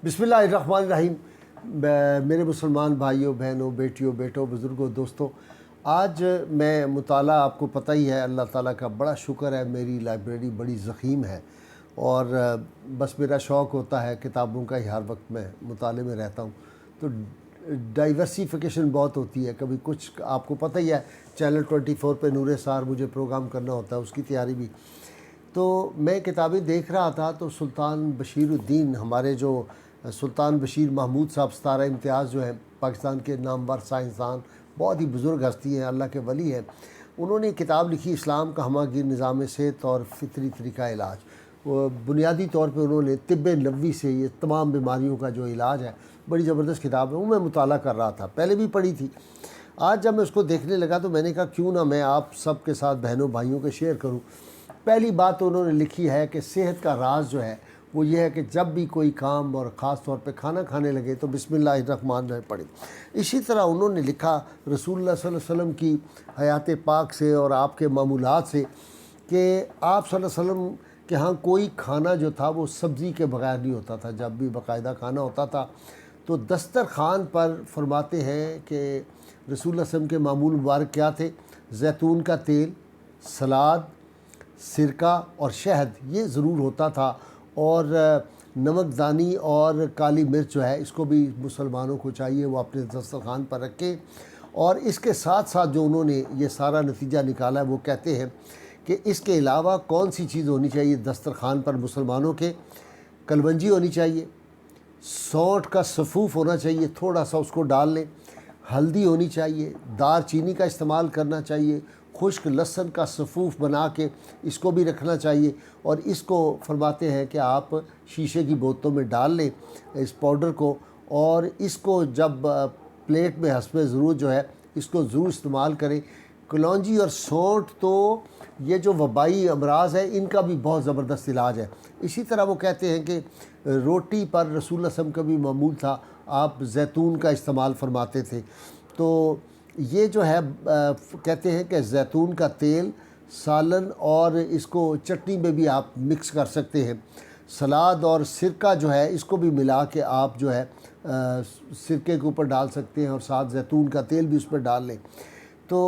बिस्मिल्लाहिर्रहमानिर्रहीम। मेरे मुसलमान भाइयों बहनों बेटियों बेटों बुज़ुर्गों दोस्तों, आज मैं मुताला, आपको पता ही है अल्लाह ताला का बड़ा शुक्र है, मेरी लाइब्रेरी बड़ी ज़ख़ीम है और बस मेरा शौक़ होता है किताबों का ही, हर वक्त मैं मुताले में रहता हूँ। तो डाइवर्सिफिकेशन बहुत होती है, कभी कुछ, आपको पता ही है चैनल 24 पे नूर सहार मुझे प्रोग्राम करना होता है, उसकी तैयारी भी। तो मैं किताबें देख रहा था तो सुल्तान बशीरुद्दीन, हमारे जो सुल्तान बशीर महमूद साहब सितारा इम्तियाज़ जो हैं, पाकिस्तान के नामवर साइंसदान, बहुत ही बुज़ुर्ग हस्ती हैं, अल्लाह के वली हैं। उन्होंने किताब लिखी इस्लाम का हमागिर निज़ाम सेहत और फ़ितरी तरीक़ा इलाज। वो बुनियादी तौर पे उन्होंने तिब-ए-नबवी से ये तमाम बीमारियों का जो इलाज है, बड़ी ज़बरदस्त किताब है, वो मैं मुताला कर रहा था, पहले भी पढ़ी थी। आज जब मैं उसको देखने लगा तो मैंने कहा क्यों ना मैं आप सब के साथ बहनों भाइयों को शेयर करूँ। पहली बात तो उन्होंने लिखी है कि सेहत का राज जो है वो ये है कि जब भी कोई काम और ख़ास तौर पे खाना खाने लगे तो बिस्मिल्लाहिर्रहमानिर्रहीम पढ़े। इसी तरह उन्होंने लिखा रसूलुल्लाह सल्लल्लाहु अलैहि वसल्लम की हयात पाक से और आपके मामूलात से कि आप सल्लल्लाहु अलैहि वसल्लम के यहाँ कोई खाना जो था वो सब्ज़ी के बग़ैर नहीं होता था। जब भी बाकायदा खाना होता था तो दस्तरखान पर फरमाते हैं कि रसूलुल्लाह सल्लल्लाहु अलैहि वसल्लम के मामूल मुबारक क्या थे? जैतून का तेल, सलाद, सिरका और शहद ये ज़रूर होता था, और नमकदानी और काली मिर्च जो है इसको भी मुसलमानों को चाहिए वो अपने दस्तरखान पर रखें। और इसके साथ साथ जो उन्होंने ये सारा नतीजा निकाला है वो कहते हैं कि इसके अलावा कौन सी चीज़ होनी चाहिए दस्तरखान पर मुसलमानों के? कलवंजी होनी चाहिए, सौंठ का सफ़ूफ़ होना चाहिए, थोड़ा सा उसको डाल लें, हल्दी होनी चाहिए, दार चीनी का इस्तेमाल करना चाहिए, खुश्क लहसुन का सफ़ूफ़ बना के इसको भी रखना चाहिए। और इसको फरमाते हैं कि आप शीशे की बोतलों में डाल लें इस पाउडर को, और इसको जब प्लेट में हस्बे ज़रूरत जो है इसको ज़रूर इस्तेमाल करें। कलौंजी और सौंठ तो ये जो वबाई अमराज़ है इनका भी बहुत ज़बरदस्त इलाज है। इसी तरह वो कहते हैं कि रोटी पर रसूलुल्लाह सल्लल्लाहु अलैहि वसल्लम का भी मामूल था, आप जैतून का इस्तेमाल फरमाते थे। तो ये जो है कहते हैं कि जैतून का तेल सालन और इसको चटनी में भी आप मिक्स कर सकते हैं। सलाद और सिरका जो है इसको भी मिला के आप जो है सिरके के ऊपर डाल सकते हैं और साथ जैतून का तेल भी उस पर डाल लें। तो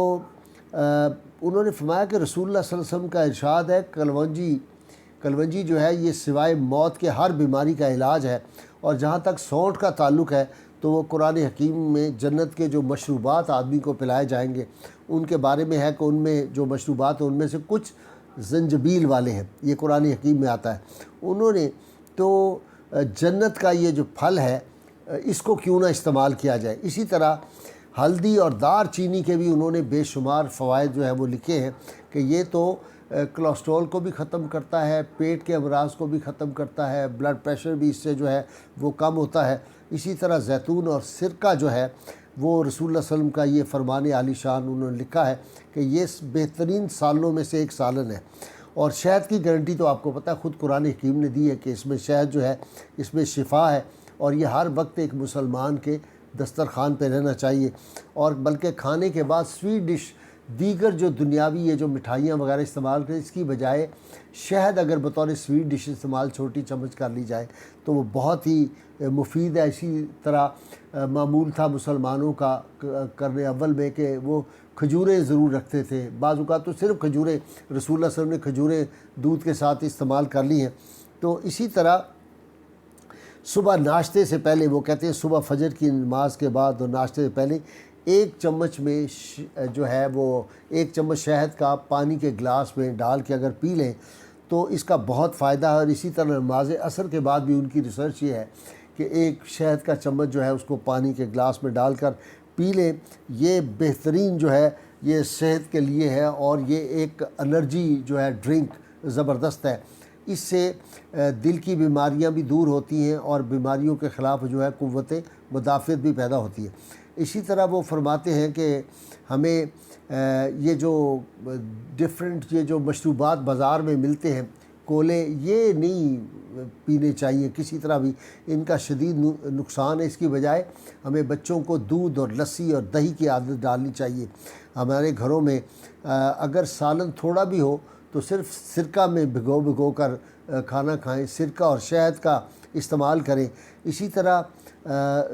उन्होंने फरमाया कि रसूलुल्लाह सल्लल्लाहु अलैहि वसल्लम का इरशाद है कलवंजी जो है ये सिवाय मौत के हर बीमारी का इलाज है। और जहाँ तक सौंठ का ताल्लुक़ है तो वो कुरान हकीम में जन्नत के जो मशरूबात आदमी को पिलाए जाएंगे उनके बारे में है कि उनमें जो मशरूबात हैं उनमें से कुछ जंजबील वाले हैं, ये कुरान हकीम में आता है। उन्होंने तो जन्नत का ये जो फल है इसको क्यों ना इस्तेमाल किया जाए। इसी तरह हल्दी और दार चीनी के भी उन्होंने बेशुमार फ़वाइद जो है वो लिखे हैं कि ये तो कोलेस्ट्रॉल को भी ख़त्म करता है, पेट के अमराज को भी ख़त्म करता है, ब्लड प्रेशर भी इससे जो है वो कम होता है। इसी तरह जैतून और सिरका जो है वो रसूलुल्लाह सल्लल्लाहु अलैहि वसल्लम का ये फरमान आली शान उन्होंने लिखा है कि ये बेहतरीन सालों में से एक सालन है। और शहद की गारंटी तो आपको पता है ख़ुद कुरान हकीम ने दी है कि इसमें शहद जो है इसमें शिफा है, और ये हर वक्त एक मुसलमान के दस्तरखान पे रहना चाहिए। और बल्कि खाने के बाद स्वीट डिश दीगर जो दुनियावी ये जो मिठाइयाँ वगैरह इस्तेमाल करें, इसकी बजाय शहद अगर बतौर स्वीट डिश इस्तेमाल छोटी चम्मच कर ली जाए तो वो बहुत ही मुफीद है। इसी तरह मामूल था मुसलमानों का करने अव्वल में कि वो खजूरें ज़रूर रखते थे। बाज़ औक़ात तो सिर्फ़ खजूरें रसूलुल्लाह सल्लल्लाहु अलैहि वसल्लम ने खजूरें दूध के साथ इस्तेमाल कर ली हैं। तो इसी तरह सुबह नाश्ते से पहले वो कहते हैं सुबह फजर की नमाज के बाद और नाश्ते से पहले एक चम्मच में जो है वो एक चम्मच शहद का पानी के गिलास में डाल के अगर पी लें तो इसका बहुत फ़ायदा है। और इसी तरह नमाज असर के बाद भी उनकी रिसर्च ये है कि एक शहद का चम्मच जो है उसको पानी के गिलास में डालकर पी लें। ये बेहतरीन जो है ये सेहत के लिए है, और ये एक एनर्जी जो है ड्रिंक ज़बरदस्त है। इससे दिल की बीमारियां भी दूर होती हैं और बीमारियों के ख़िलाफ़ जो है क़ुव्वत मुदाफ़ियत भी पैदा होती है। इसी तरह वो फरमाते हैं कि हमें ये जो डिफरेंट ये जो मशरूबात बाज़ार में मिलते हैं, कोले, ये नहीं पीने चाहिए किसी तरह भी, इनका शदीद नुकसान है। इसकी बजाय हमें बच्चों को दूध और लस्सी और दही की आदत डालनी चाहिए। हमारे घरों में अगर सालन थोड़ा भी हो तो सिर्फ़ सिरका में भिगो कर खाना खाएं। सिरका और शहद का استعمال کریں۔ اسی طرح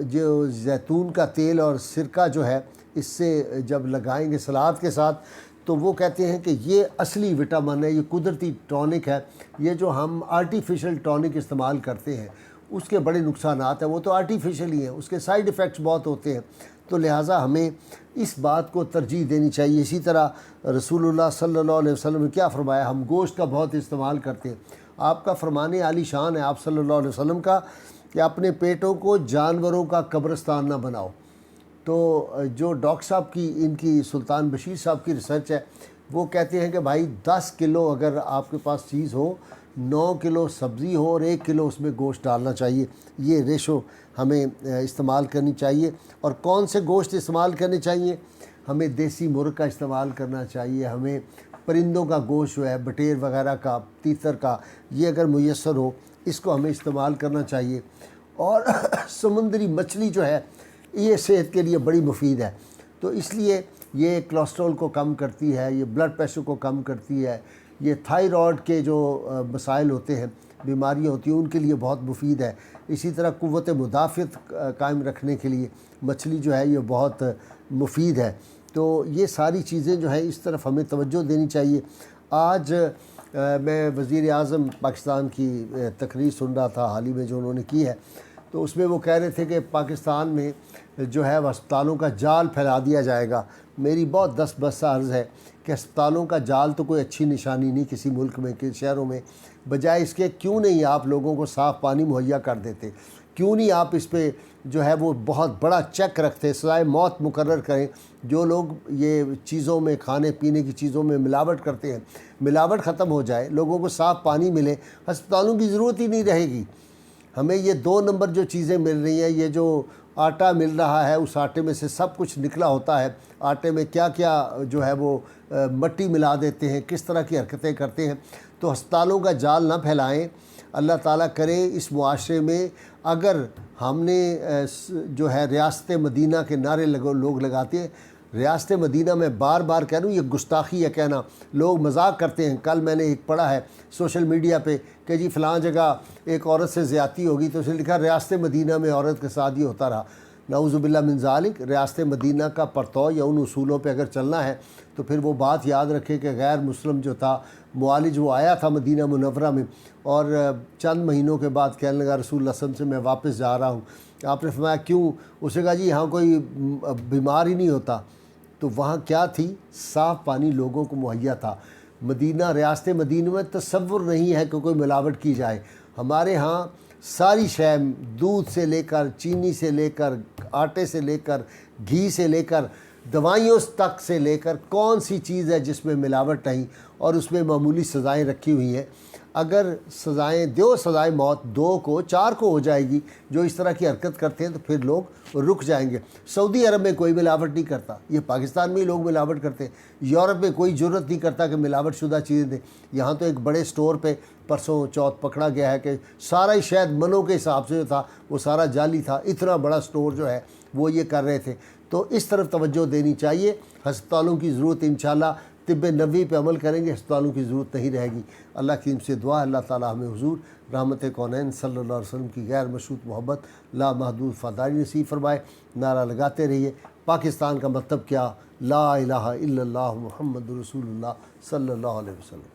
جو زیتون کا تیل اور سرکہ جو ہے اس سے جب لگائیں گے سلاد کے ساتھ تو وہ کہتے ہیں کہ یہ اصلی وٹامن ہے، یہ قدرتی ٹونک ہے۔ یہ جو ہم آرٹیفیشل ٹونک استعمال کرتے ہیں اس کے بڑے نقصانات ہیں، وہ تو آرٹیفیشل ہی ہیں، اس کے سائیڈ ایفیکٹس بہت ہوتے ہیں، تو لہٰذا ہمیں اس بات کو ترجیح دینی چاہیے۔ اسی طرح رسول اللہ صلی اللہ علیہ وسلم نے کیا فرمایا، ہم گوشت کا بہت استعمال کرتے ہیں۔ آپ کا فرمان عالی شان ہے آپ صلی اللہ علیہ وسلم کا کہ اپنے پیٹوں کو جانوروں کا قبرستان نہ بناؤ۔ تو جو ڈاکٹر صاحب کی ان کی سلطان بشیر صاحب کی ریسرچ ہے وہ کہتے ہیں کہ بھائی 10 کلو اگر آپ کے پاس چیز ہو، 9 کلو سبزی ہو اور 1 کلو اس میں گوشت ڈالنا چاہیے، یہ ریشو ہمیں استعمال کرنی چاہیے۔ اور کون سے گوشت استعمال کرنے چاہیے؟ ہمیں دیسی مرغ کا استعمال کرنا چاہیے، ہمیں پرندوں کا گوشت جو ہے بٹیر وغیرہ کا، تیتر کا، یہ اگر میسر ہو اس کو ہمیں استعمال کرنا چاہیے۔ اور سمندری مچھلی جو ہے یہ صحت کے لیے بڑی مفید ہے، تو اس لیے یہ کولیسٹرول کو کم کرتی ہے، یہ بلڈ پریشر کو کم کرتی ہے، یہ تھائرائیڈ کے جو مسائل ہوتے ہیں، بیماریاں ہوتی ہیں، ان کے لیے بہت مفید ہے۔ اسی طرح قوت مدافعت قائم رکھنے کے لیے مچھلی جو ہے یہ بہت مفید ہے۔ تو یہ ساری چیزیں جو ہے اس طرف ہمیں توجہ دینی چاہیے۔ آج میں وزیر اعظم پاکستان کی تقریر سن رہا تھا حال ہی میں جو انہوں نے کی ہے، تو اس میں وہ کہہ رہے تھے کہ پاکستان میں جو ہے ہسپتالوں کا جال پھیلا دیا جائے گا۔ میری بہت دست بستہ عرض ہے کہ ہسپتالوں کا جال تو کوئی اچھی نشانی نہیں کسی ملک میں، کہ شہروں میں، بجائے اس کے کیوں نہیں آپ لوگوں کو صاف پانی مہیا کر دیتے، کیوں نہیں آپ اس پہ جو ہے وہ بہت بڑا چیک رکھتے، سزائے موت مقرر کریں۔ جو لوگ یہ چیزوں میں، کھانے پینے کی چیزوں میں ملاوٹ کرتے ہیں، ملاوٹ ختم ہو جائے، لوگوں کو صاف پانی ملے، ہسپتالوں کی ضرورت ہی نہیں رہے گی۔ ہمیں یہ 2 نمبر جو چیزیں مل رہی ہیں، یہ جو آٹا مل رہا ہے اس آٹے میں سے سب کچھ نکلا ہوتا ہے، آٹے میں کیا کیا جو ہے وہ مٹی ملا دیتے ہیں، کس طرح کی حرکتیں کرتے ہیں، تو ہسپتالوں کا جال نہ پھیلائیں۔ اللہ تعالیٰ کرے اس معاشرے میں اگر ہم نے جو ہے ریاست مدینہ کے نعرے لوگ لگاتے ہیں، ریاست مدینہ میں بار بار کہہ رہا ہوں، یہ گستاخی ہے کہنا، لوگ مذاق کرتے ہیں۔ کل میں نے ایک پڑھا ہے سوشل میڈیا پہ کہ جی فلاں جگہ ایک عورت سے زیادتی ہوگی تو اس نے لکھا ریاست مدینہ میں عورت کے ساتھ یہ ہوتا رہا۔ نعوذ باللہ من ذالک۔ ریاست مدینہ کا پرتو یا ان اصولوں پہ اگر چلنا ہے تو پھر وہ بات یاد رکھے کہ غیر مسلم جو تھا معالج وہ آیا تھا مدینہ منورہ میں، اور چند مہینوں کے بعد کہنے لگا رسول اللہ صلی اللہ علیہ وسلم سے میں واپس جا رہا ہوں۔ آپ نے فرمایا کیوں؟ اسے کہا جی یہاں کوئی بیمار ہی نہیں ہوتا۔ تو وہاں کیا تھی؟ صاف پانی لوگوں کو مہیا تھا۔ مدینہ، ریاست مدینہ میں تصور نہیں ہے کہ کوئی ملاوٹ کی جائے۔ ہمارے ہاں ساری شے، دودھ سے لے کر، چینی سے لے کر، آٹے سے لے کر، گھی سے لے کر، دوائیوں تک سے لے کر، کون سی چیز ہے جس میں ملاوٹ نہیں، اور اس میں معمولی سزائیں رکھی ہوئی ہیں۔ اگر سزائیں دو، سزائے موت 2 کو 4 کو ہو جائے گی جو اس طرح کی حرکت کرتے ہیں، تو پھر لوگ رک جائیں گے۔ سعودی عرب میں کوئی ملاوٹ نہیں کرتا، یہ پاکستان میں ہی لوگ ملاوٹ کرتے ہیں۔ یورپ میں کوئی جرت نہیں کرتا کہ ملاوٹ شدہ چیزیں دیں۔ یہاں تو ایک بڑے سٹور پہ پرسوں چوتھ پکڑا گیا ہے کہ سارا ہی شاید منوں کے حساب سے جو تھا وہ سارا جعلی تھا، اتنا بڑا سٹور جو ہے وہ یہ کر رہے تھے۔ تو اس طرف توجہ دینی چاہیے۔ ہسپتالوں کی ضرورت انشاءاللہ طب-نبوی پہ عمل کریں گے، ہسپتالوں کی ضرورت نہیں رہے گی۔ اللہ کی ان سے دعا، اللہ تعالیٰ ہمیں حضور رحمت کونین صلی اللہ علیہ وسلم کی غیر مشروط محبت لامحدود فاداری نصیب فرمائے۔ نعرہ لگاتے رہیے۔ پاکستان کا مطلب کیا؟ لا الہ الا اللہ محمد رسول اللہ صلی اللہ علیہ وسلم۔